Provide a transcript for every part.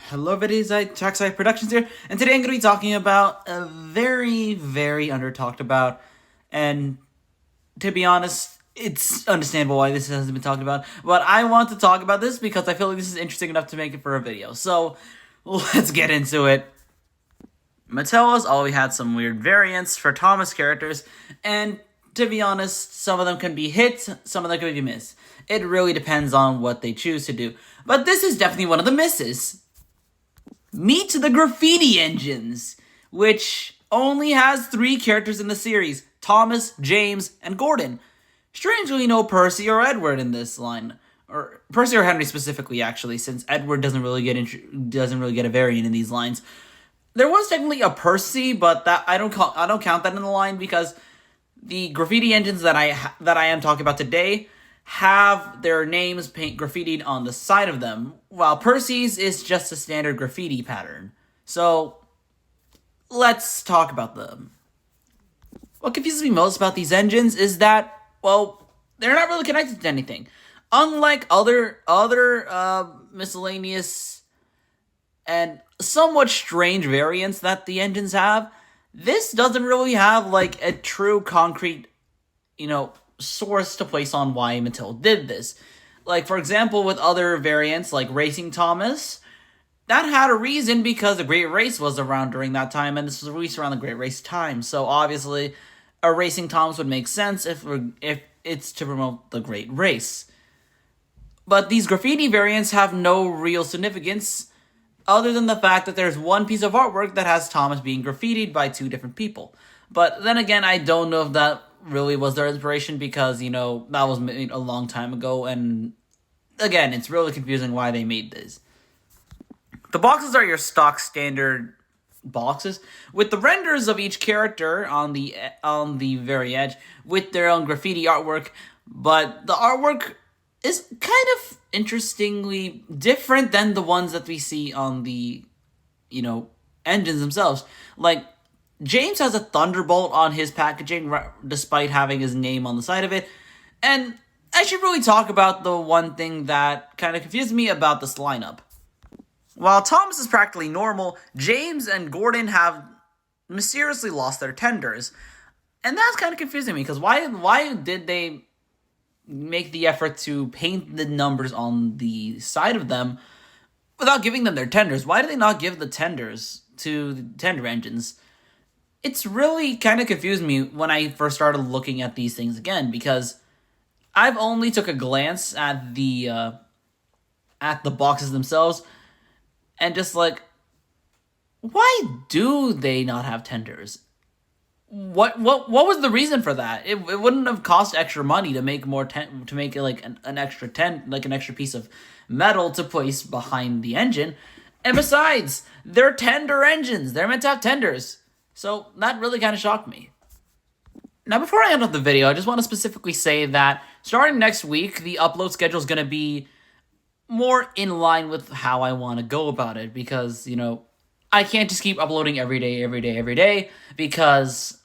Hello, Videosite, Trackside Productions here, and today I'm going to be talking about a very under talked about, and to be honest, it's understandable why this hasn't been talked about, but I want to talk about this because I feel like this is interesting enough to make it for a video, so let's get into it. Mattel has always had some weird variants for Thomas characters, and to be honest, some of them can be hits, some of them can be missed. It really depends on what they choose to do, but this is definitely one of the misses. Meet the Graffiti Engines, which only has 3 characters in the series: Thomas, James, and Gordon. Strangely, no Percy or Edward in this line, or Percy or Henry specifically, actually, since Edward doesn't really get a variant in these lines. There was technically a Percy, but that I don't count that in the line because the Graffiti Engines that I am talking about today have their names graffitied on the side of them, while Percy's is just a standard graffiti pattern. So, let's talk about them. What confuses me most about these engines is that, well, they're not really connected to anything. Unlike other miscellaneous and somewhat strange variants that the engines have, this doesn't really have, like, a true concrete, source to place on why Mattel did this. Like, for example, with other variants, like Racing Thomas, that had a reason because the Great Race was around during that time, and this was released around the Great Race time. So, obviously, a Racing Thomas would make sense if it's to promote the Great Race. But these graffiti variants have no real significance other than the fact that there's one piece of artwork that has Thomas being graffitied by 2 different people. But then again, I don't know if that really was their inspiration because, that was made a long time ago, and again, it's really confusing why they made this. The boxes are your stock standard boxes with the renders of each character on the very edge with their own graffiti artwork, but the artwork is kind of interestingly different than the ones that we see on the, engines themselves. Like, James has a thunderbolt on his packaging, despite having his name on the side of it. And I should really talk about the one thing that kind of confused me about this lineup. While Thomas is practically normal, James and Gordon have mysteriously lost their tenders. And that's kind of confusing me, because why did they make the effort to paint the numbers on the side of them without giving them their tenders? Why did they not give the tenders to the tender engines? It's really kind of confused me when I first started looking at these things again, because I've only took a glance at the boxes themselves, and just like, why do they not have tenders? What was the reason for that? It wouldn't have cost extra money to make to make it like an extra an extra piece of metal to place behind the engine, and besides, they're tender engines. They're meant to have tenders. So that really kind of shocked me. Now, before I end off the video, I just want to specifically say that starting next week, the upload schedule is going to be more in line with how I want to go about it, because, I can't just keep uploading every day, because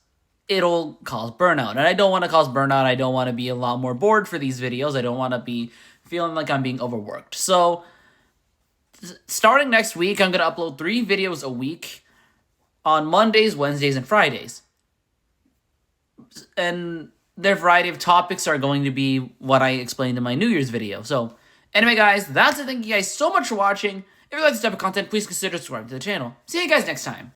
it'll cause burnout. And I don't want to cause burnout. I don't want to be a lot more bored for these videos. I don't want to be feeling like I'm being overworked. So, starting next week, I'm going to upload 3 videos a week on Mondays, Wednesdays, and Fridays. And their variety of topics are going to be what I explained in my New Year's video. So, anyway, guys, that's it. Thank you guys so much for watching. If you like this type of content, please consider subscribing to the channel. See you guys next time.